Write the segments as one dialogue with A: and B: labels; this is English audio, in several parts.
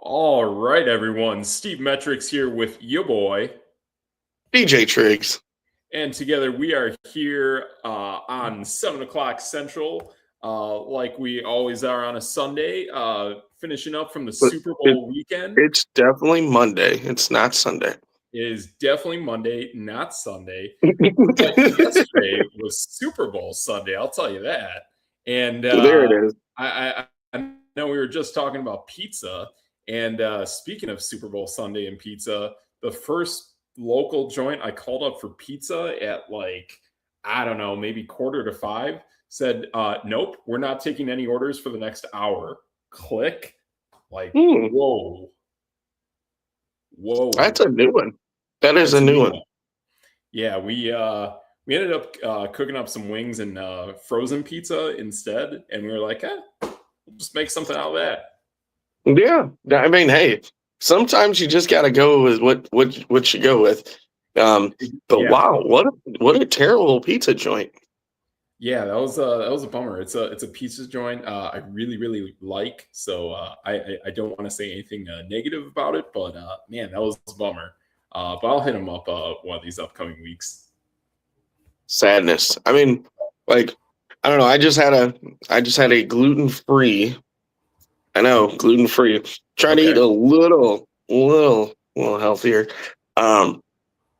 A: All right, everyone. Steve Metrics here with your boy.
B: DJ Triggs.
A: And together we are here on 7 o'clock Central, like we always are on a Sunday, finishing up from the
B: But
A: Super Bowl weekend.
B: it's definitely Monday. It's not Sunday.
A: It is definitely Monday, not Sunday. But yesterday was Super Bowl Sunday, I'll tell you that. And
B: There it is.
A: I know we were just talking about pizza. And speaking of Super Bowl Sunday and pizza, the first local joint I called up for pizza at I don't know, maybe 4:45 said, nope, we're not taking any orders for the next hour. Click. Whoa. Whoa.
B: That's a new one. That is a new one.
A: Yeah, we ended up cooking up some wings and frozen pizza instead, and we were like, we'll just make something out of that.
B: Yeah, I mean, hey, sometimes you just got to go with what you go with. But yeah. Wow, what a terrible pizza joint.
A: Yeah, that was a bummer. It's a pizza joint I really like. So I don't want to say anything negative about it, but man, that was a bummer. But I'll hit them up one of these upcoming weeks.
B: Sadness. I mean, I don't know. I just had a gluten-free. I know, gluten-free. Try to eat a little healthier.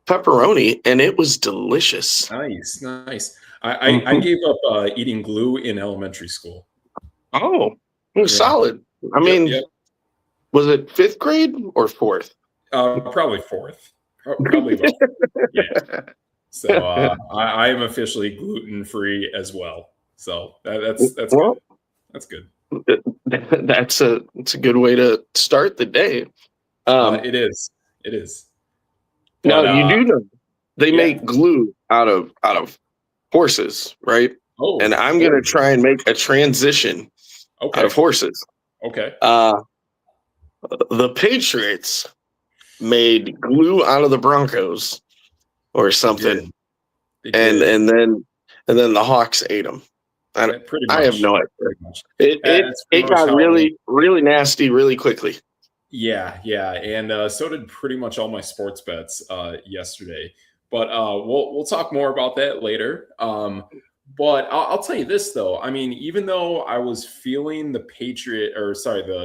B: Pepperoni, and it was delicious.
A: Nice. I gave up eating glue in elementary school.
B: Oh, it was solid. I mean, was it 5th grade or 4th?
A: Probably 4th. Probably both. Yeah. So I am officially gluten-free as well. So that's good. That's good.
B: It's a good way to start the day.
A: It is.
B: But, now you do know they make glue out of horses, right?
A: Oh,
B: and I'm gonna try and make a transition out of horses.
A: Okay.
B: The Patriots made glue out of the Broncos or something,
A: They did.
B: and then the Hawks ate them. I have no idea. It got really nasty really quickly.
A: Yeah, and so did pretty much all my sports bets yesterday. But we'll talk more about that later. But I'll tell you this though. I mean, even though I was feeling the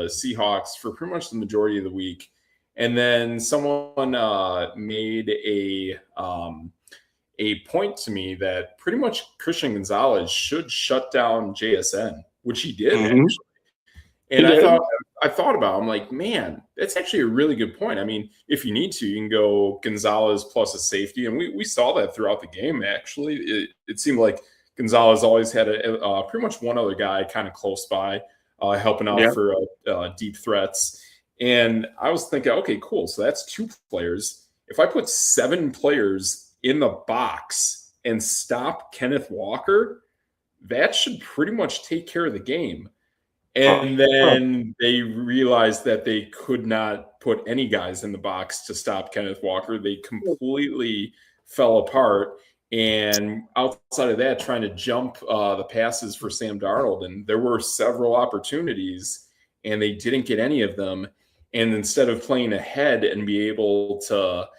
A: Seahawks for pretty much the majority of the week, and then someone made a point to me that pretty much Christian Gonzalez should shut down JSN, which he did actually. And I thought about it, I'm like, man, that's actually a really good point. I mean, if you need to, you can go Gonzalez plus a safety. And we saw that throughout the game, actually. It seemed like Gonzalez always had pretty much one other guy kind of close by helping out for deep threats. And I was thinking, okay, cool. So that's 2 players. If I put 7 players in the box and stop Kenneth Walker, that should pretty much take care of the game. And then they realized that they could not put any guys in the box to stop Kenneth Walker. They completely fell apart. And outside of that, trying to jump the passes for Sam Darnold. And there were several opportunities, and they didn't get any of them. And instead of playing ahead and be able to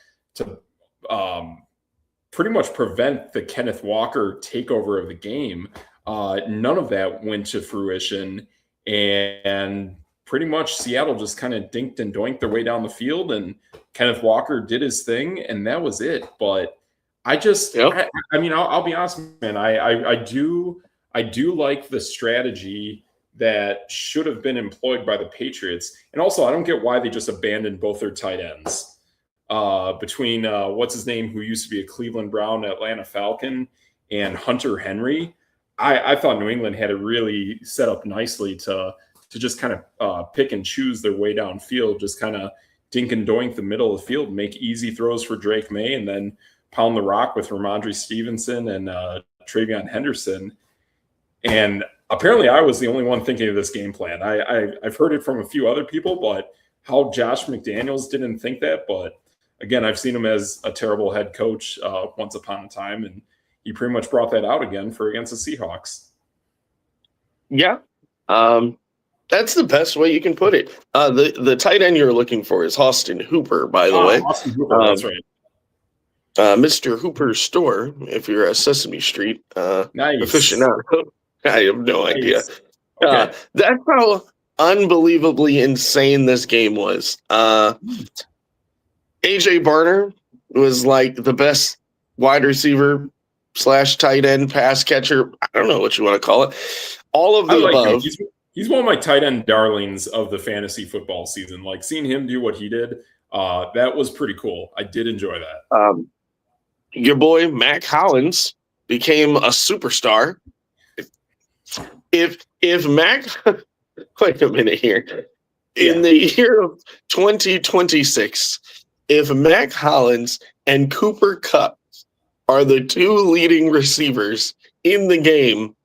A: pretty much prevent the Kenneth Walker takeover of the game, none of that went to fruition. And pretty much Seattle just kind of dinked and doinked their way down the field, and Kenneth Walker did his thing, and that was it. But I mean, I'll be honest, man. I do like the strategy that should have been employed by the Patriots, and also I don't get why they just abandoned both their tight ends. Between what's his name, who used to be a Cleveland Brown, Atlanta Falcon, and Hunter Henry. I thought New England had it really set up nicely to just kind of pick and choose their way downfield, just kind of dink and doink the middle of the field, make easy throws for Drake May, and then pound the rock with Ramondre Stevenson and Travion Henderson. And apparently I was the only one thinking of this game plan. I've heard it from a few other people, but how Josh McDaniels didn't think that. But again, I've seen him as a terrible head coach once upon a time, and he pretty much brought that out again against the Seahawks.
B: Yeah. That's the best way you can put it. The tight end you're looking for is Austin Hooper, by the way.
A: Austin Hooper, that's right.
B: Mr. Hooper's store, if you're a Sesame Street
A: Nice.
B: aficionado. I have no idea.
A: Okay.
B: That's how unbelievably insane this game was. AJ Barner was like the best wide receiver / tight end pass catcher. I don't know what you want to call it. All of the above.
A: He's one of my tight end darlings of the fantasy football season. Like seeing him do what he did, that was pretty cool. I did enjoy that.
B: Your boy Mac Hollins became a superstar. If Mac, wait a minute here. In the year of 2026, if Mac Hollins and Cooper Kupp are the two leading receivers in the game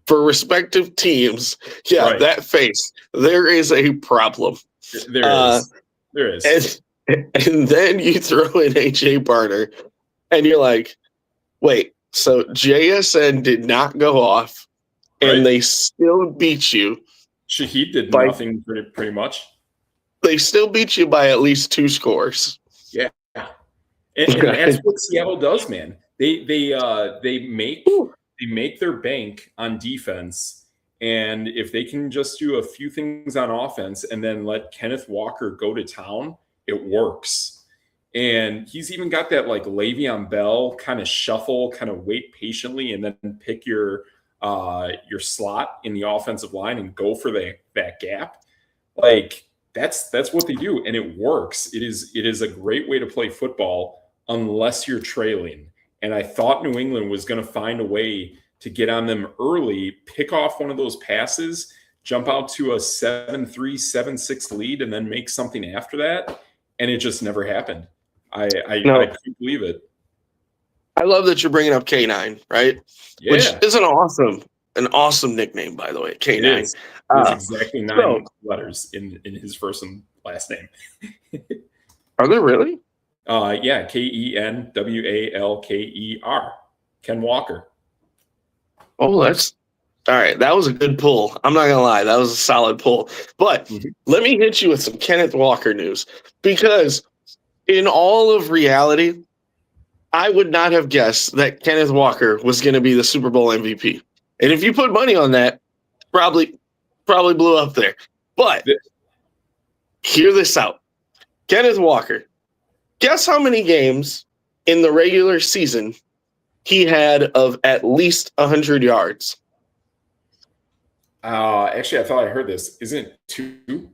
B: for respective teams, that face, there is a problem.
A: There is.
B: And then you throw in AJ Barner, and you're like, wait, so JSN did not go off, and they still beat you.
A: Shaheed did nothing pretty much.
B: They still beat you by at least 2 scores.
A: Yeah. And that's what Seattle does, man. They make their bank on defense, and if they can just do a few things on offense and then let Kenneth Walker go to town, it works. And he's even got that like Le'Veon Bell kind of shuffle, kind of wait patiently, and then pick your slot in the offensive line and go for that gap. Like that's what they do, and it works. It is a great way to play football unless you're trailing. And I thought New England was going to find a way to get on them early, pick off one of those passes, jump out to a 7-3, 7-6 lead, and then make something after that. And it just never happened. I couldn't believe it.
B: I love that you're bringing up K9, right?
A: Yeah.
B: Which is an awesome nickname, by the way. K9.
A: It is exactly 9 letters in his first and last name.
B: Are there really?
A: Yeah, KenWalker. Ken Walker.
B: Oh, that's all right. That was a good pull. I'm not gonna lie, that was a solid pull. But let me hit you with some Kenneth Walker news, because in all of reality, I would not have guessed that Kenneth Walker was going to be the Super Bowl MVP. And if you put money on that, probably blew up there. But hear this out. Kenneth Walker, guess how many games in the regular season he had of at least 100 yards?
A: Actually, I thought I heard this. Isn't it 2?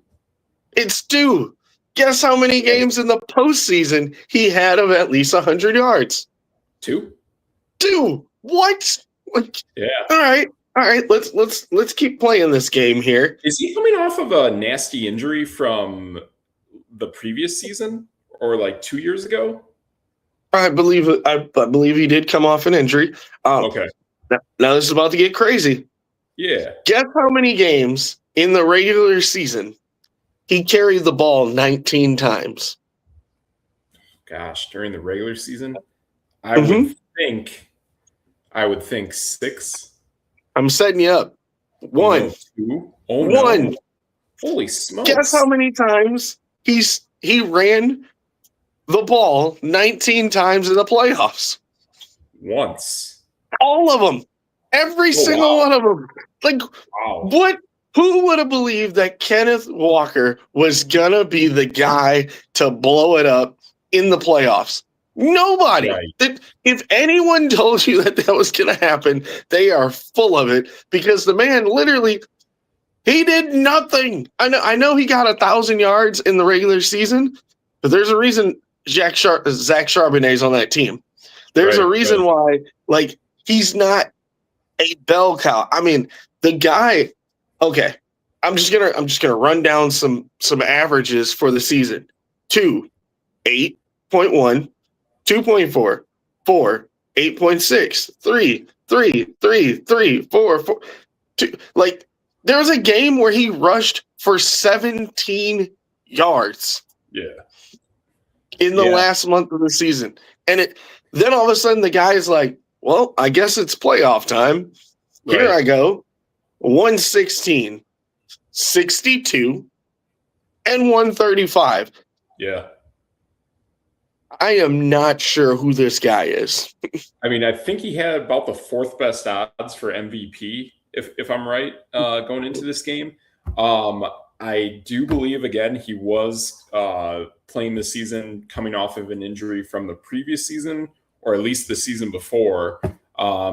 B: It's 2. Guess how many games in the postseason he had of at least 100 yards?
A: 2.
B: What?
A: Yeah.
B: All right. Let's keep playing this game here.
A: Is he coming off of a nasty injury from the previous season or like 2 years ago?
B: I believe he did come off an injury.
A: Okay.
B: Now this is about to get crazy.
A: Yeah.
B: Guess how many games in the regular season he carried the ball 19 times?
A: Gosh, during the regular season, I would think 6.
B: I'm setting you up. 1.
A: 2. Oh,
B: 1.
A: No. Holy smokes.
B: Guess how many times he ran the ball 19 times in the playoffs?
A: Once.
B: All of them. Every single one of them. Like, what? Who would have believed that Kenneth Walker was going to be the guy to blow it up in the playoffs? Nobody. Right. If anyone told you that was going to happen, they are full of it, because the man literally, he did nothing. I know he got 1,000 yards in the regular season, but there's a reason Zach Charbonnet's on that team. There's a reason why, like, he's not a bell cow. I mean, the guy. Okay, I'm just gonna run down some averages for the season. 2, 8.1, 2.4, 4, 8.6, 3, 4, 2. Like, there was a game where he rushed for 17 yards.
A: Yeah.
B: In the last month of the season, and then all of a sudden the guy is like, "Well, I guess it's playoff time. Here I go, 116, 62, and 135.
A: Yeah.
B: I am not sure who this guy is.
A: I mean, I think he had about the fourth best odds for MVP, if I'm right, going into this game. I do believe, again, he was playing this season coming off of an injury from the previous season, or at least the season before.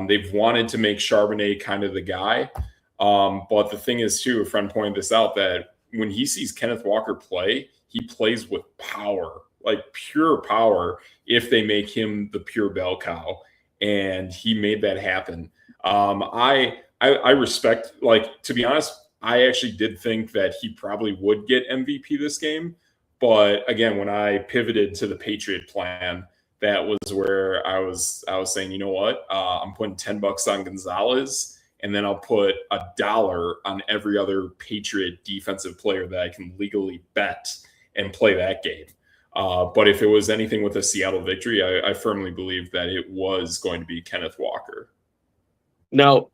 A: They've wanted to make Charbonnet kind of the guy. But the thing is, too, a friend pointed this out, that when he sees Kenneth Walker play, he plays with power, like pure power, if they make him the pure bell cow. And he made that happen. I respect, like, to be honest, I actually did think that he probably would get MVP this game. But again, when I pivoted to the Patriot plan, that was where I was saying, you know what? I'm putting $10 on Gonzalez, and then I'll put $1 on every other Patriot defensive player that I can legally bet and play that game. But if it was anything with a Seattle victory, I firmly believe that it was going to be Kenneth Walker.
B: No,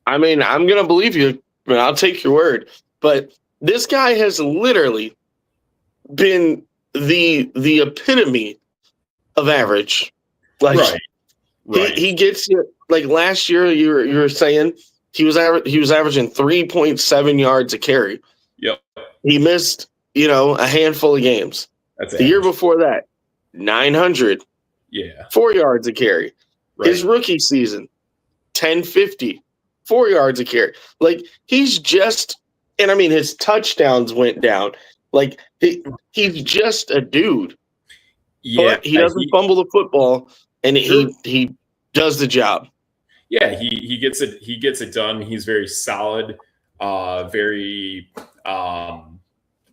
B: I mean, I'm going to believe you. I mean, I'll take your word. But this guy has literally been the epitome of average. Like,
A: right.
B: He gets you. Like last year, you were saying he was averaging 3.7 yards a carry.
A: Yep.
B: He missed, a handful of games.
A: That's
B: the year before that, 900.
A: Yeah.
B: 4 yards a carry. Right. His rookie season, 1050, 4 yards a carry. Like, he's just, and I mean, his touchdowns went down. Like, he's just a dude.
A: Yeah.
B: But he doesn't fumble the football, and he does the job.
A: Yeah, he gets it done. He's very solid, very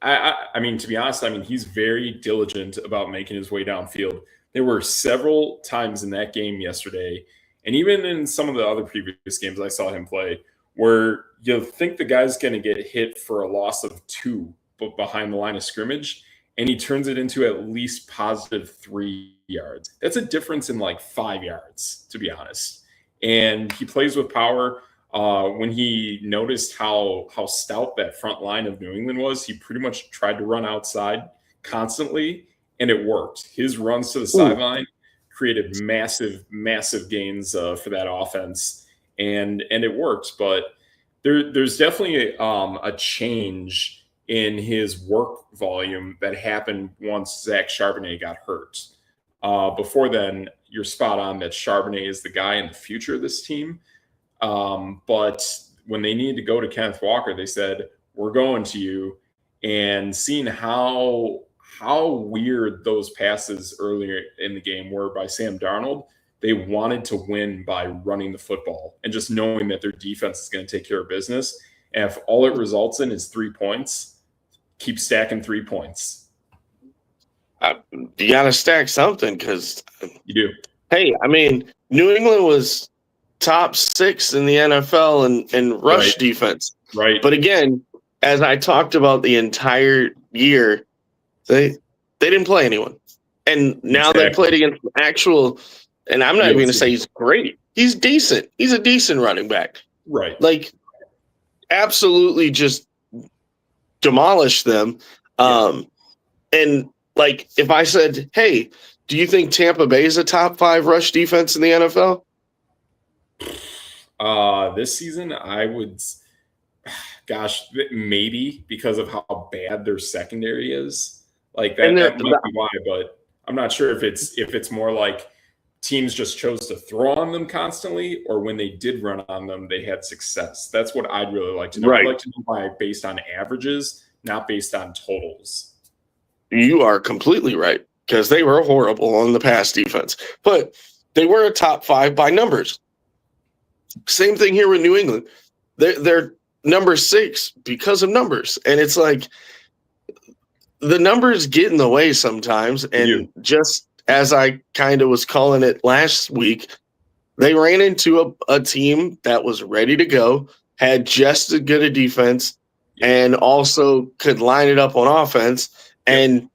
A: I mean, to be honest, I mean, he's very diligent about making his way downfield. There were several times in that game yesterday, and even in some of the other previous games I saw him play, where you think the guy's going to get hit for a loss of 2, but behind the line of scrimmage, and he turns it into at least positive 3 yards. That's a difference in like 5 yards, to be honest. And he plays with power. When he noticed how stout that front line of New England was, he pretty much tried to run outside constantly, and it worked. His runs to the sideline created massive gains for that offense, and it worked. But there's definitely a change in his work volume that happened once Zach Charbonnet got hurt. Before then, you're spot on that Charbonnet is the guy in the future of this team. But when they needed to go to Kenneth Walker, they said, we're going to you. And seeing how weird those passes earlier in the game were by Sam Darnold, they wanted to win by running the football and just knowing that their defense is going to take care of business. And if all it results in is 3 points, keep stacking 3 points.
B: You got to stack something, because
A: you do.
B: Hey, I mean, New England was top 6 in the NFL in rush defense.
A: Right.
B: But again, as I talked about the entire year, they didn't play anyone. And now they played against actual, and I'm not even going to say he's great. He's decent. He's a decent running back.
A: Right.
B: Like, absolutely just demolished them. And like, if I said, hey, do you think Tampa Bay is a top 5 rush defense in the NFL?
A: This season, I would, maybe, because of how bad their secondary is. Like that might be why, but I'm not sure if it's more like teams just chose to throw on them constantly, or when they did run on them, they had success. That's what I'd really like to know. I'd like to know based on averages, not based on totals.
B: You are completely right, because they were horrible on the pass defense, but they were a top 5 by numbers. Same thing here with New England. They're number 6 because of numbers, and it's like the numbers get in the way sometimes. And just as I kind of was calling it last week, they ran into a team that was ready to go, had just as good a defense, and also could line it up on offense. And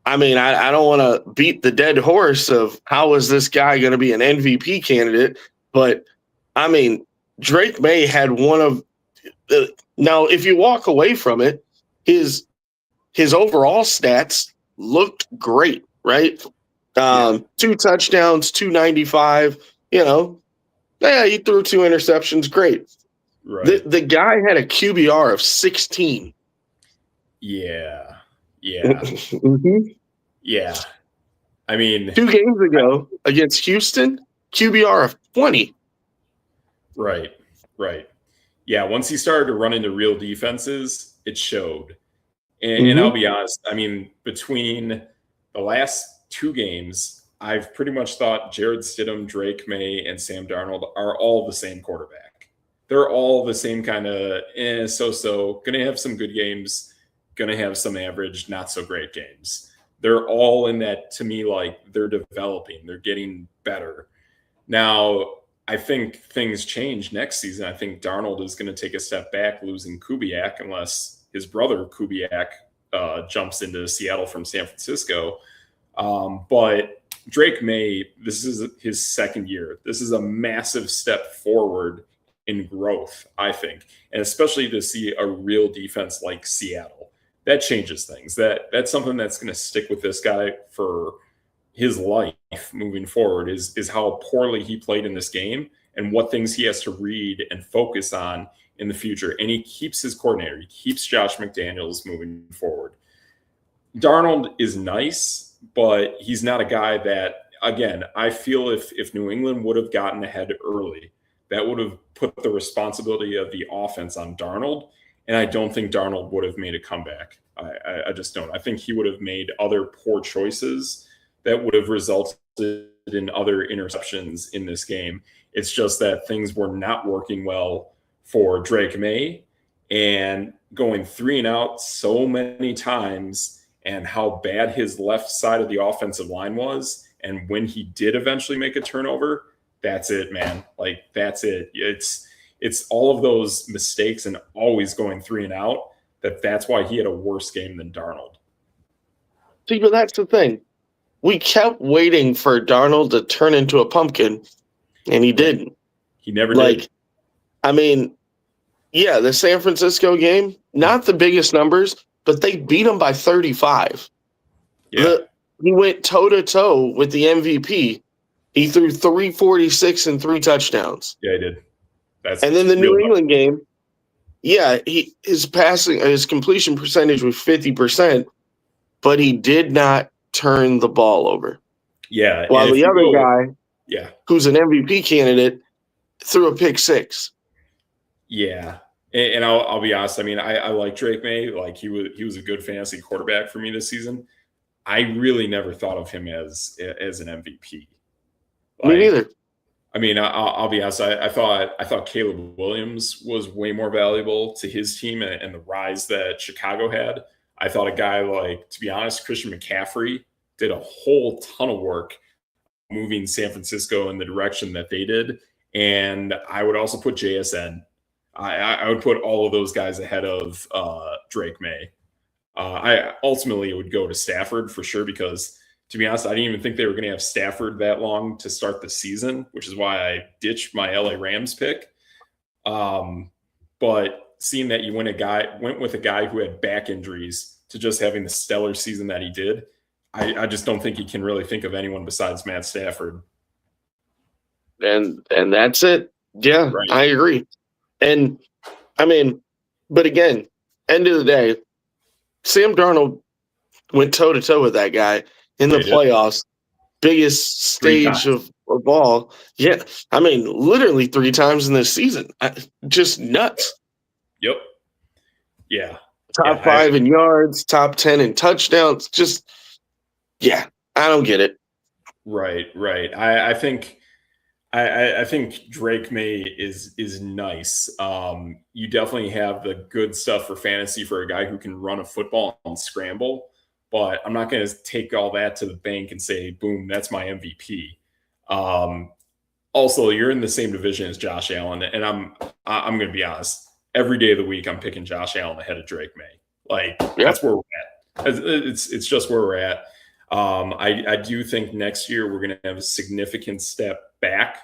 B: I mean, I don't want to beat the dead horse of how is this guy going to be an MVP candidate, but I mean, Drake May had one of Now, if you walk away from it, his overall stats looked great, right? 2 touchdowns, 295. He threw 2 interceptions. Great.
A: Right.
B: The guy had a QBR of 16.
A: Yeah.
B: Mm-hmm.
A: Yeah. I mean,
B: 2 games ago against Houston, QBR of 20.
A: Right. Yeah, once he started to run into real defenses, it showed. And I'll be honest, I mean, between the last 2 games, I've pretty much thought Jared Stidham, Drake May, and Sam Darnold are all the same quarterback. They're all the same kind of so-so, going to have some good games, going to have some average, not so great games. They're all in that, to me, like they're developing, they're getting better. Now, I think things change next season. I think Darnold is going to take a step back, losing Kubiak, unless his brother Kubiak jumps into Seattle from San Francisco. But Drake May, this is his second year. This is a massive step forward in growth, I think, and especially to see a real defense like Seattle. That changes things. That's something that's going to stick with this guy for his life moving forward is how poorly he played in this game and what things he has to read and focus on in the future. And he keeps his coordinator. He keeps Josh McDaniels moving forward. Darnold is nice, but he's not a guy that, again, I feel if New England would have gotten ahead early, that would have put the responsibility of the offense on Darnold. And I don't think Darnold would have made a comeback. I just don't. I think he would have made other poor choices that would have resulted in other interceptions in this game. It's just that things were not working well for Drake May, and going 3 and out so many times, and how bad his left side of the offensive line was. And when he did eventually make a turnover, that's it, man. Like, that's it. It's all of those mistakes and always going 3 and out that's why he had a worse game than Darnold.
B: See, but that's the thing. We kept waiting for Darnold to turn into a pumpkin, and he didn't.
A: He never did.
B: I mean, yeah, the San Francisco game, not the biggest numbers, but they beat him by 35.
A: Yeah.
B: He went toe-to-toe with the MVP. He threw 346 and 3 touchdowns.
A: Yeah, he did.
B: And then the New England game, yeah, his completion percentage was 50%, but he did not turn the ball over.
A: Yeah.
B: While the other guy, who's an MVP candidate, threw a pick 6.
A: Yeah. And I'll be honest. I mean, I like Drake May. Like, he was a good fantasy quarterback for me this season. I really never thought of him as an MVP.
B: Me neither.
A: I mean, I'll be honest. I thought Caleb Williams was way more valuable to his team and the rise that Chicago had. I thought a guy like, to be honest, Christian McCaffrey did a whole ton of work moving San Francisco in the direction that they did. And I would also put JSN. I would put all of those guys ahead of Drake May. I ultimately would go to Stafford for sure, because, to be honest, I didn't even think they were going to have Stafford that long to start the season, which is why I ditched my LA Rams pick. But seeing that you went with a guy who had back injuries to just having the stellar season that he did, I just don't think he can really think of anyone besides Matt Stafford.
B: And that's it. Yeah,
A: right.
B: I agree. And, I mean, but again, end of the day, Sam Darnold went toe-to-toe with that guy in the playoffs, biggest stage of all. Yeah, I mean, literally 3 times in this season. Just nuts.
A: Yep. Yeah.
B: Top 5 in yards, top 10 in touchdowns. Just, yeah, I don't get it.
A: Right. I think Drake May is nice. You definitely have the good stuff for fantasy for a guy who can run a football and scramble. But I'm not going to take all that to the bank and say, boom, that's my MVP. Also, you're in the same division as Josh Allen, and I'm going to be honest. Every day of the week, I'm picking Josh Allen ahead of Drake May. Like, that's where we're at. It's just where we're at. I do think next year we're going to have a significant step back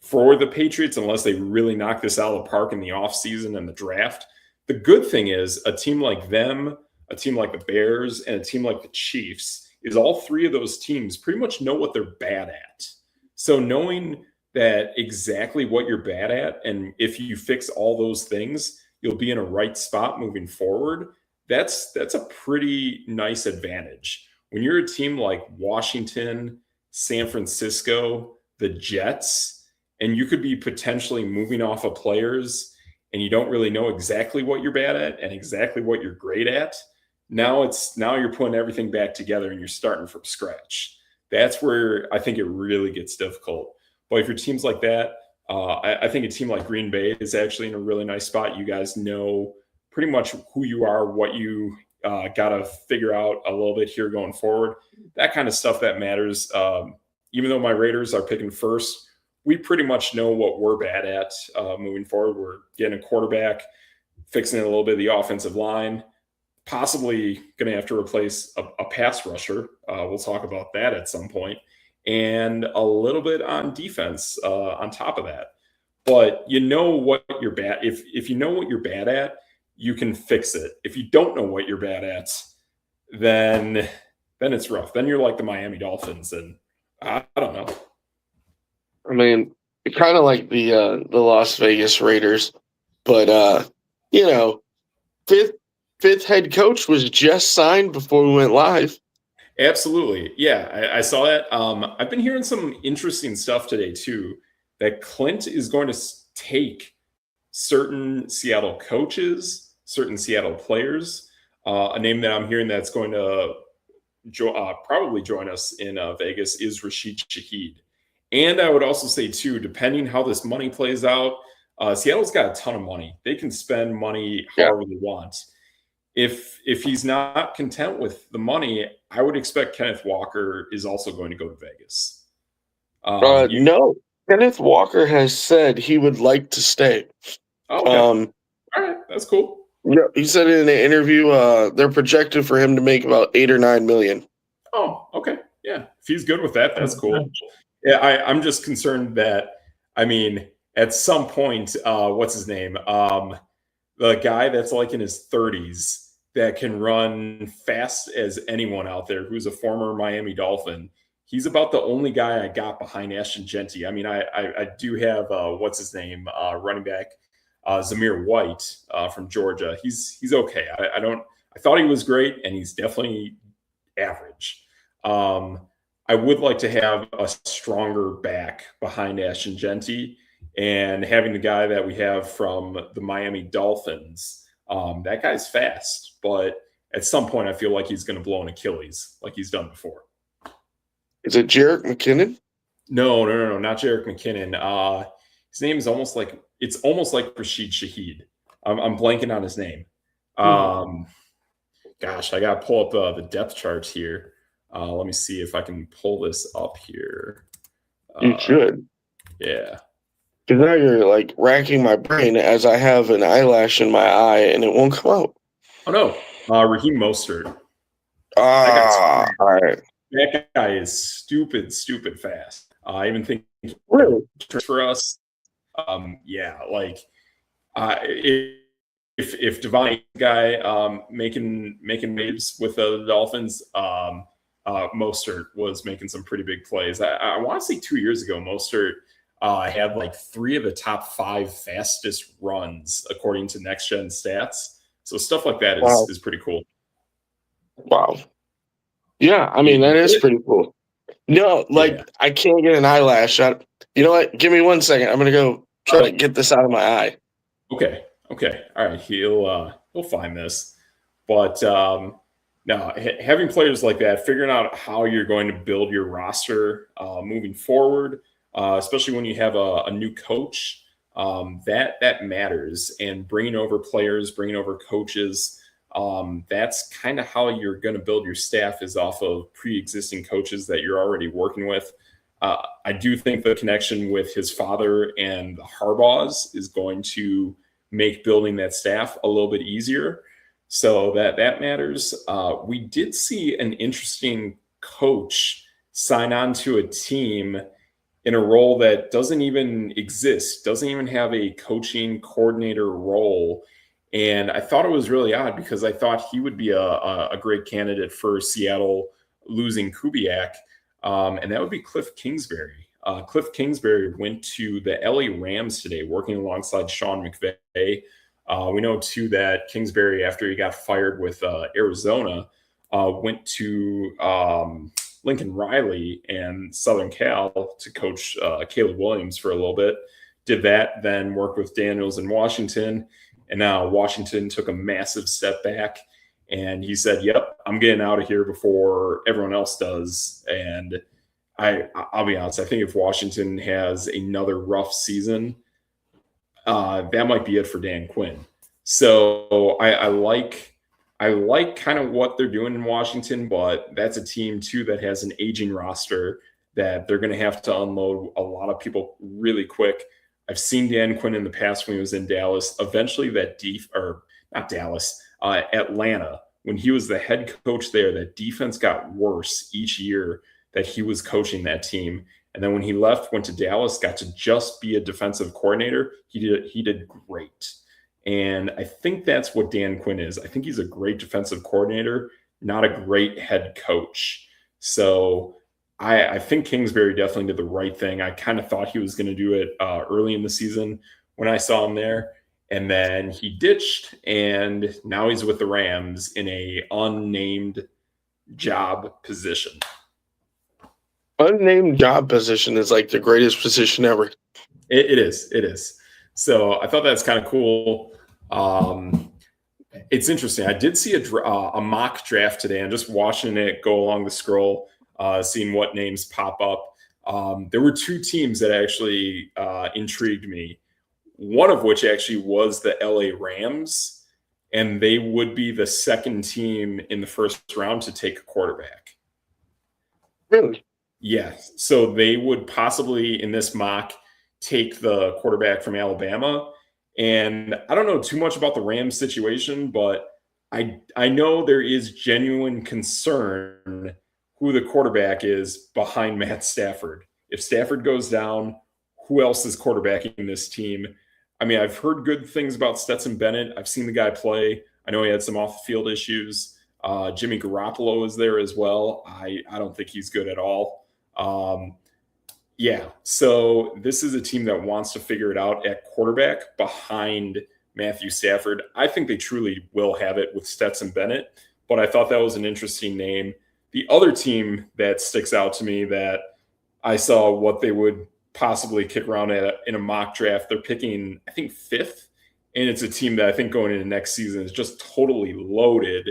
A: for the Patriots unless they really knock this out of the park in the offseason and the draft. The good thing is a team like them, a team like the Bears, and a team like the Chiefs is all three of those teams pretty much know what they're bad at. So knowing that exactly what you're bad at, and if you fix all those things, you'll be in a right spot moving forward. That's a pretty nice advantage. When you're a team like Washington, San Francisco, the Jets, and you could be potentially moving off of players and you don't really know exactly what you're bad at and exactly what you're great at. Now you're putting everything back together and you're starting from scratch. That's where I think it really gets difficult. But if your team's like that, I think a team like Green Bay is actually in a really nice spot. You guys know pretty much who you are, what you got to figure out a little bit here going forward. That kind of stuff that matters. Even though my Raiders are picking first, we pretty much know what we're bad at moving forward. We're getting a quarterback, fixing a little bit of the offensive line, possibly going to have to replace a pass rusher. We'll talk about that at some point, and a little bit on defense on top of that. But you know what you're bad. If you know what you're bad at, you can fix it. If you don't know what you're bad at, then it's rough. Then you're like the Miami Dolphins, and I don't know.
B: I mean, kind of like the Las Vegas Raiders, but fifth head coach was just signed before we went live.
A: Absolutely. Yeah, I saw that. I've been hearing some interesting stuff today, too, that Clint is going to take certain Seattle coaches, certain Seattle players. A name that I'm hearing that's going to probably join us in Vegas is Rashid Shaheed. And I would also say, too, depending how this money plays out, Seattle's got a ton of money. They can spend money however they want. If he's not content with the money, I would expect Kenneth Walker is also going to go to Vegas.
B: No, Kenneth Walker has said he would like to stay.
A: Okay. All right, that's cool.
B: Yeah, he said in an interview they're projected for him to make about $8 or $9 million.
A: Oh, okay. Yeah, if he's good with that, that's cool. Yeah, I'm just concerned that, I mean, at some point, what's his name? The guy that's like in his 30s that can run fast as anyone out there, who's a former Miami Dolphin. He's about the only guy I got behind Ashton Genty. I mean, I do have, what's his name, running back, Zamir White from Georgia. He's okay. I thought he was great, and he's definitely average. I would like to have a stronger back behind Ashton Genty, and having the guy that we have from the Miami Dolphins. That guy's fast, but at some point I feel like he's going to blow an Achilles like he's done before.
B: Is it Jerick McKinnon?
A: No, not Jerick McKinnon. His name is almost like Rashid Shaheed. I'm blanking on his name. Gosh, I got to pull up the depth charts here. Let me see if I can pull this up here.
B: You should.
A: Yeah.
B: Because now you're like racking my brain as I have an eyelash in my eye and it won't come out.
A: Oh, no. Raheem Mostert.
B: All right.
A: That guy is stupid fast. I even think
B: really
A: for us. Yeah, like if Devine guy making waves with the Dolphins, Mostert was making some pretty big plays. I want to say 2 years ago, Mostert had like 3 of the top 5 fastest runs according to Next Gen Stats. So stuff like that is pretty cool.
B: Wow. Yeah, I mean that is pretty cool. No, I can't get an eyelash shot. You know what? Give me 1 second. I'm gonna go try to get this out of my eye.
A: Okay. All right. He'll find this. But now having players like that, figuring out how you're going to build your roster moving forward, especially when you have a new coach, that matters. And bringing over players, bringing over coaches. That's kind of how you're going to build your staff, is off of pre-existing coaches that you're already working with. I do think the connection with his father and the Harbaughs is going to make building that staff a little bit easier. So that matters. We did see an interesting coach sign on to a team in a role that doesn't even exist, doesn't even have a coaching coordinator role. And I thought it was really odd because I thought he would be a great candidate for Seattle losing Kubiak, and that would be Cliff Kingsbury. Cliff Kingsbury went to the LA Rams today, working alongside Sean McVay. We know, too, that Kingsbury, after he got fired with Arizona, went to Lincoln Riley and Southern Cal to coach Caleb Williams for a little bit. Did that, then worked with Daniels in Washington. And now Washington took a massive step back. And he said, yep, I'm getting out of here before everyone else does. And I'll be honest, I think if Washington has another rough season, that might be it for Dan Quinn. So I like kind of what they're doing in Washington, but that's a team too that has an aging roster that they're going to have to unload a lot of people really quick. I've seen Dan Quinn in the past when he was in Dallas. Eventually, Atlanta, when he was the head coach there, that defense got worse each year that he was coaching that team. And then when he left, went to Dallas, got to just be a defensive coordinator. He did great. And I think that's what Dan Quinn is. I think he's a great defensive coordinator, not a great head coach. So I think Kingsbury definitely did the right thing. I kind of thought he was going to do it early in the season when I saw him there. And then he ditched, and now he's with the Rams in a unnamed job position.
B: Unnamed job position is like the greatest position ever.
A: It is. So I thought that's kind of cool. It's interesting. I did see a mock draft today. I'm just watching it go along the scroll, seeing what names pop up. There were two teams that actually intrigued me. One of which actually was the LA Rams, and they would be the second team in the first round to take a quarterback.
B: Really?
A: Yeah. So they would possibly, in this mock, take the quarterback from Alabama. And I don't know too much about the Rams situation, but I know there is genuine concern who the quarterback is behind Matt Stafford. If Stafford goes down, who else is quarterbacking this team? I mean, I've heard good things about Stetson Bennett. I've seen the guy play. I know he had some off-the-field issues. Jimmy Garoppolo is there as well. I don't think he's good at all. Yeah, so this is a team that wants to figure it out at quarterback behind Matthew Stafford. I think they truly will have it with Stetson Bennett, but I thought that was an interesting name. The other team that sticks out to me that I saw what they would possibly kick around in a mock draft, they're picking, I think, 5th, and it's a team that I think going into next season is just totally loaded.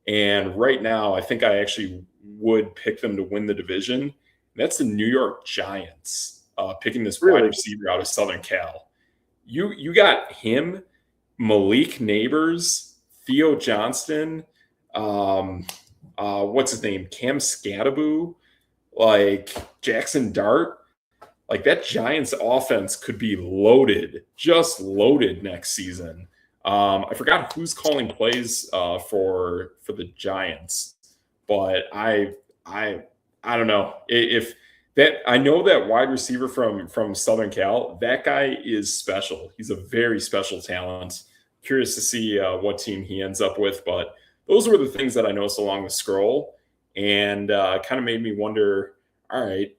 A: And right now, I think I actually would pick them to win the division. That's the New York Giants, picking this wide receiver out of Southern Cal. You got him, Malik Neighbors, Theo Johnston, what's his name, Cam Scadaboo, like Jackson Dart. Like that Giants offense could be loaded, just loaded next season. I forgot who's calling plays for the Giants, but I don't know if that. I know that wide receiver from Southern Cal. That guy is special. He's a very special talent. Curious to see what team he ends up with. But those were the things that I noticed along the scroll, and kind of made me wonder. All right,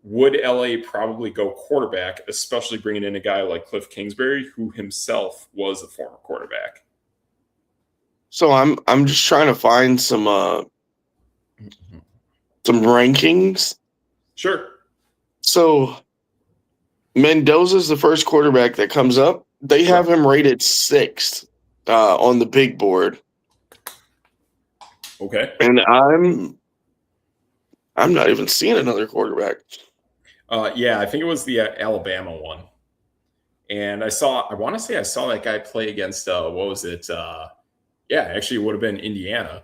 A: would LA probably go quarterback, especially bringing in a guy like Cliff Kingsbury, who himself was a former quarterback?
B: So I'm just trying to find some rankings.
A: Sure.
B: So Mendoza's the first quarterback that comes up. They have him rated 6th on the big board.
A: Okay.
B: And I'm not even seeing another quarterback.
A: Yeah, I think it was the Alabama one. And I want to say I saw that guy play against, what was it? Yeah, actually it would have been Indiana.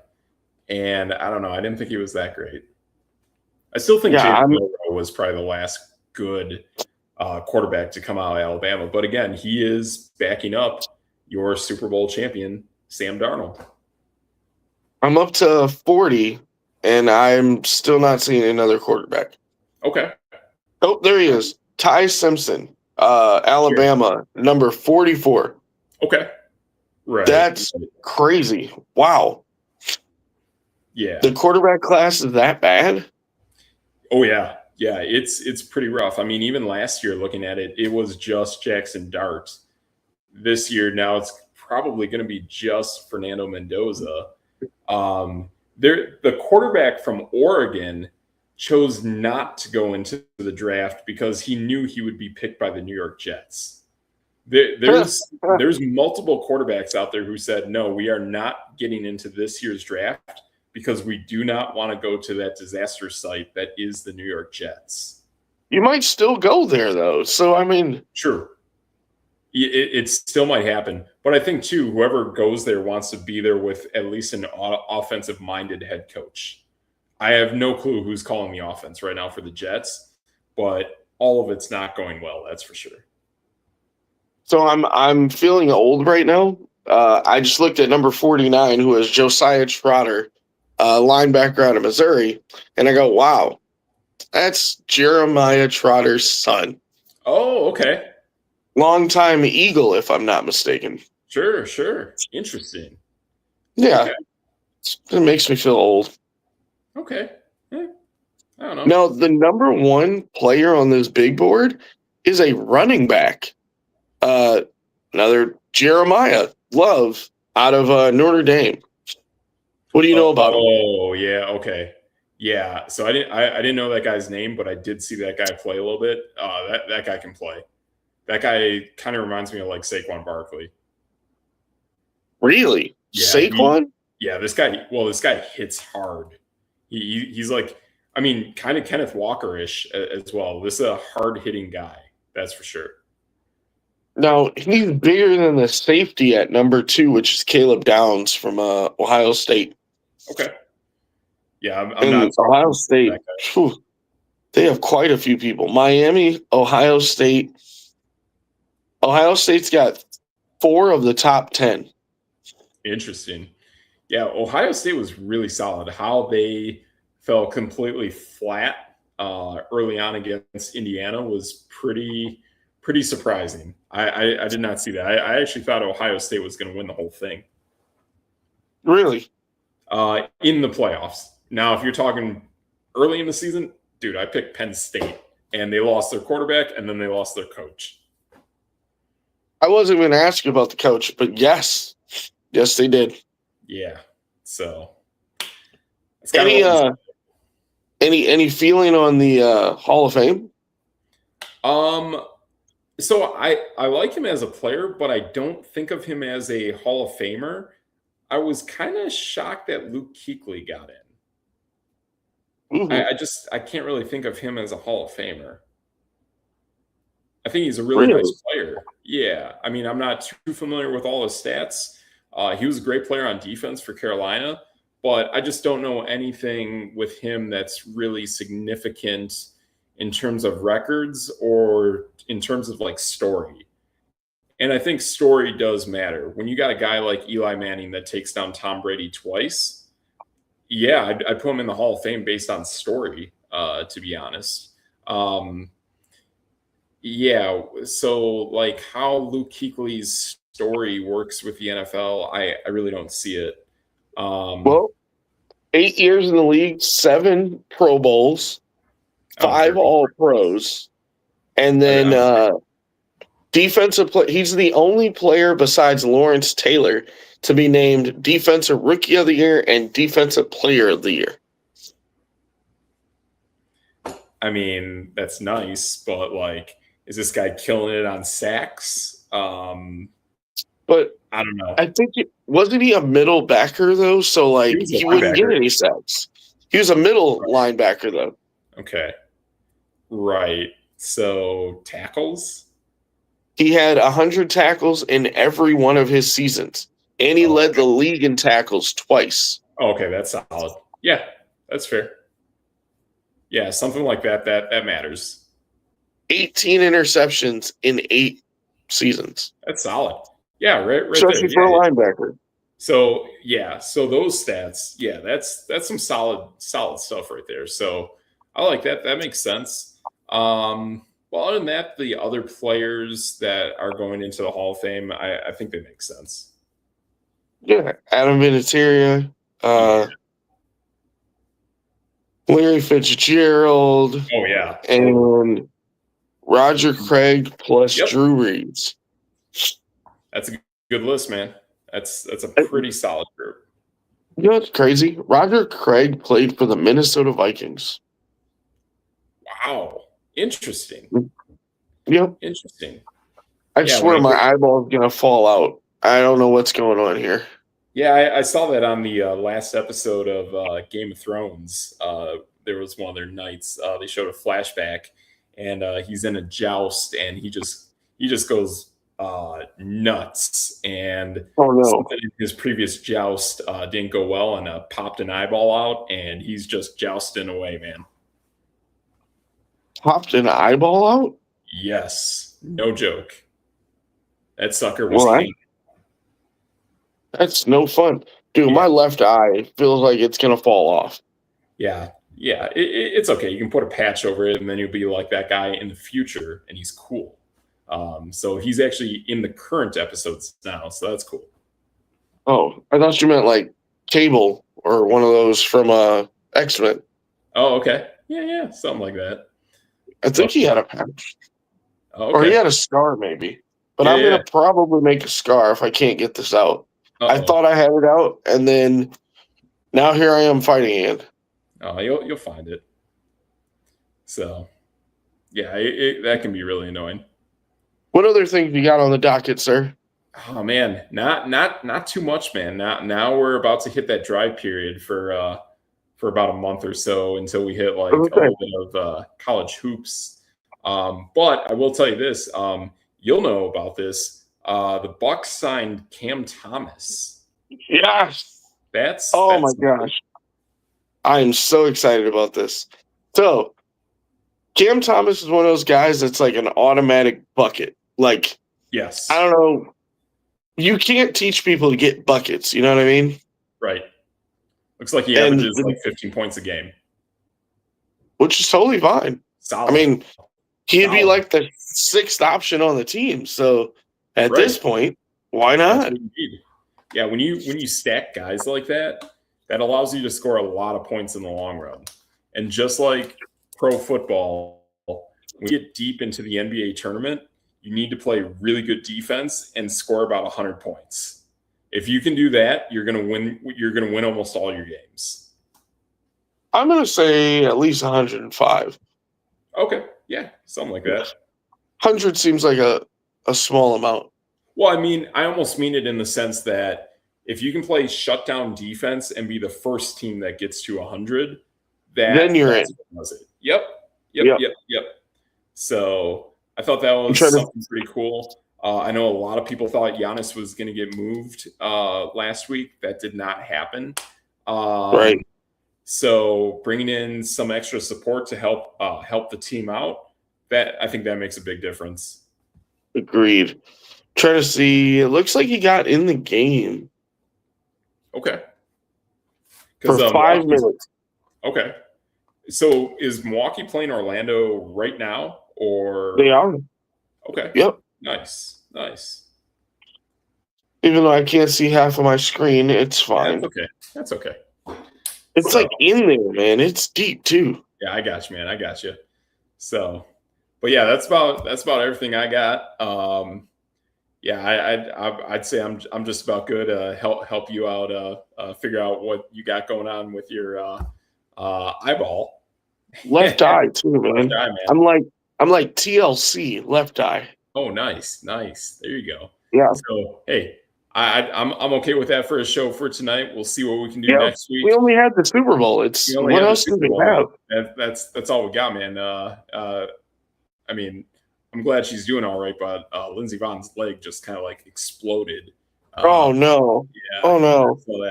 A: And I don't know. I didn't think he was that great. I still think Jalen Milroe was probably the last good quarterback to come out of Alabama. But again, he is backing up your Super Bowl champion, Sam Darnold.
B: I'm up to 40, and I'm still not seeing another quarterback.
A: Okay.
B: Oh, there he is. Ty Simpson,
A: Sure.
B: Alabama, number 44.
A: Okay. Right.
B: That's crazy. Wow.
A: Yeah.
B: The quarterback class is that bad?
A: Oh yeah. Yeah. It's pretty rough. I mean, even last year, looking at it, it was just Jackson Dart. This year, now it's probably going to be just Fernando Mendoza. The quarterback from Oregon chose not to go into the draft because he knew he would be picked by the New York Jets. There's multiple quarterbacks out there who said, no, we are not getting into this year's draft because we do not want to go to that disaster site that is the New York Jets.
B: You might still go there, though. So, I mean,
A: Sure. It still might happen, but I think too, whoever goes there wants to be there with at least an offensive-minded head coach. I have no clue who's calling the offense right now for the Jets, but all of it's not going well. That's for sure.
B: so I'm feeling old right now. I just looked at number 49, who is Josiah Trotter, linebacker out of Missouri, and I go, wow, that's Jeremiah Trotter's son.
A: Oh, okay.
B: Longtime Eagle, if I'm not mistaken.
A: Sure. Interesting.
B: Yeah,
A: Okay.
B: it makes me feel old.
A: Okay. I don't know.
B: Now, the number one player on this big board is a running back. Another Jeremiah Love out of Notre Dame. What do you know about him?
A: Oh, yeah. Okay. Yeah. So I didn't know that guy's name, but I did see that guy play a little bit. That guy can play. That guy kind of reminds me of like Saquon Barkley.
B: Really?
A: Yeah.
B: Saquon?
A: This guy hits hard. He's like, I mean, kind of Kenneth Walker-ish as well. This is a hard-hitting guy. That's for sure.
B: Now, he's bigger than the safety at number 2, which is Caleb Downs from Ohio State.
A: Okay. Yeah, I'm
B: And
A: not.
B: Ohio State, whew, they have quite a few people. Miami, Ohio State. Ohio State's got 4 of the top 10.
A: Interesting. Yeah, Ohio State was really solid. How they fell completely flat early on against Indiana was pretty surprising. I did not see that. I actually thought Ohio State was going to win the whole thing.
B: Really?
A: In the playoffs. Now, if you're talking early in the season, dude, I picked Penn State, and they lost their quarterback, and then they lost their coach.
B: I wasn't going to ask you about the coach, but yes, they did.
A: Yeah. So
B: any feeling on the Hall of Fame?
A: So I like him as a player, but I don't think of him as a Hall of Famer. I was kind of shocked that Luke Kuechly got in.
B: Mm-hmm.
A: I can't really think of him as a Hall of Famer. I think he's a really
B: Really?
A: nice player. Yeah. I mean, I'm not too familiar with all his stats. He was a great player on defense for Carolina, but I just don't know anything with him that's really significant in terms of records or in terms of like story. And I think story does matter. When you got a guy like Eli Manning that takes down Tom Brady twice, yeah, I'd put him in the Hall of Fame based on story, to be honest. Yeah, so like how Luke Kuechly's story works with the NFL, I really don't see it.
B: Well, 8 years in the league, 7 Pro Bowls, 5 All Pros, and then defensive play. He's the only player besides Lawrence Taylor to be named Defensive Rookie of the Year and Defensive Player of the Year.
A: I mean, that's nice, but like, is this guy killing it on sacks?
B: But
A: I don't know.
B: I think wasn't he a middle backer though? So like he wouldn't get any sacks. He was a middle linebacker though.
A: Okay. Right. So tackles?
B: He had 100 tackles in every one of his seasons. And he led the league in tackles twice.
A: Okay, that's solid. Yeah, that's fair. Yeah, something like that matters.
B: 18 interceptions in 8 seasons.
A: That's solid. Yeah, right
B: especially
A: there.
B: For a linebacker.
A: So those stats, yeah, that's some solid stuff right there. So I like that. That makes sense. Well, other than that, the other players that are going into the Hall of Fame, I think they make sense.
B: Yeah, Adam Vinatieri,
A: Yeah.
B: Larry Fitzgerald,
A: Oh yeah.
B: and Roger Craig plus
A: Yep.
B: Drew Brees.
A: That's a good list, man. That's a pretty solid group.
B: You know what's crazy? Roger Craig played for the Minnesota Vikings.
A: Wow. Interesting.
B: Yep.
A: Interesting.
B: I
A: Yeah,
B: swear my eyeball's going to fall out. I don't know what's going on here.
A: Yeah, I saw that on the last episode of Game of Thrones. There was one of their nights. They showed a flashback, and he's in a joust, and he just goes nuts. And
B: Oh, no.
A: something in his previous joust didn't go well, and popped an eyeball out, and he's just jousting away, man.
B: Popped an eyeball out?
A: Yes, no joke. That sucker was
B: Well,
A: hanging.
B: that's no fun. Dude,
A: Yeah.
B: my left eye feels like it's going to fall off.
A: Yeah, it's okay. You can put a patch over it, and then you'll be like that guy in the future, and he's cool. So he's actually in the current episodes now, so that's cool.
B: Oh, I thought you meant like Cable or one of those from X-Men.
A: Oh, okay. Yeah, something like that.
B: I think he had a patch.
A: Oh,
B: Or he
A: okay.
B: had a scar, maybe. But
A: Yeah,
B: I'm
A: yeah.
B: going to probably make a scar if I can't get this out. I
A: Uh-oh.
B: thought I had it out, and then now here I am fighting it.
A: Oh, you'll find it. So, yeah, that can be really annoying.
B: What other things you got on the docket, sir?
A: Oh man, not too much, man. Now we're about to hit that dry period for about a month or so until we hit like a little bit of college hoops. But I will tell you this: you'll know about this. The Bucks signed Cam Thomas.
B: Yes.
A: That's
B: my gosh. I am so excited about this. So, Cam Thomas is one of those guys that's like an automatic bucket. Like,
A: yes.
B: I don't know. You can't teach people to get buckets. You know what I mean?
A: Right. Looks like he averages like 15 points a game,
B: which is totally fine.
A: Solid.
B: I mean, he'd be like the sixth option on the team. So at this point, why not?
A: Yeah, when you stack guys like that, that allows you to score a lot of points in the long run. And just like pro football, when you get deep into the NBA tournament, you need to play really good defense and score about 100 points. If you can do that, you're going to win. You're going to win almost all your games.
B: I'm going to say at least 105.
A: Okay, yeah, something like that.
B: 100 seems like a small amount.
A: Well, I mean, I almost mean it in the sense that if you can play shutdown defense and be the first team that gets to 100,
B: then you're in.
A: Yep. So I thought that was something pretty cool. I know a lot of people thought Giannis was going to get moved last week. That did not happen.
B: Right.
A: So bringing in some extra support to help the team out, I think that makes a big difference.
B: Agreed. Trying to see. It looks like he got in the game.
A: Okay.
B: For 5 minutes.
A: Okay. So is Milwaukee playing Orlando right now, or
B: they are?
A: Okay.
B: Yep.
A: Nice.
B: Even though I can't see half of my screen, it's fine.
A: That's okay.
B: It's like in there, man. It's deep too.
A: Yeah, I got you, man. I got you. So, but yeah, that's about everything I got. Yeah, I'd say I'm just about good. Help you out. Figure out what you got going on with your eyeball.
B: Left eye too, man.
A: Left eye, man.
B: I'm like TLC, left eye.
A: Oh, nice. There you go.
B: Yeah.
A: So hey, I'm okay with that for a show for tonight. We'll see what we can do next week.
B: We only had the Super Bowl. What else do we have?
A: That's all we got, man. I mean, I'm glad she's doing all right, but Lindsey Vohn's leg just kind of like exploded.
B: Oh no!
A: Yeah.
B: Oh no!
A: So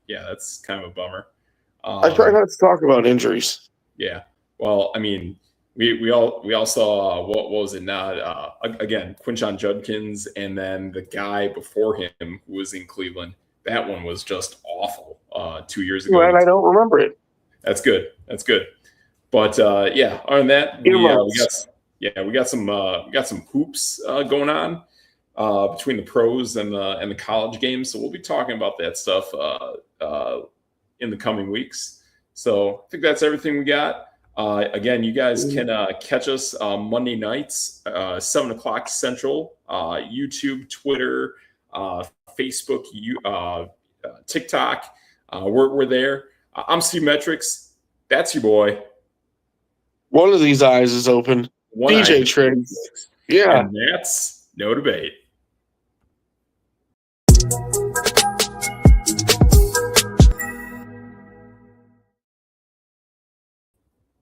A: that's kind of a bummer.
B: I try not to talk about injuries.
A: Yeah. Well, I mean, we all saw what was it now? Again, Quinshon Judkins, and then the guy before him who was in Cleveland. That one was just awful 2 years ago.
B: And I don't remember it.
A: That's good. But yeah, other than that,
B: Earmuffs.
A: we got some hoops going on between the pros and the college games. So we'll be talking about that stuff in the coming weeks. So I think that's everything we got. Again, you guys can catch us Monday nights, 7 o'clock Central, YouTube, Twitter, Facebook, TikTok. We're there. I'm Steve Metrics. That's your boy.
B: One of these eyes is open.
A: One
B: DJ
A: eye.
B: Triggs. Yeah.
A: And that's no debate.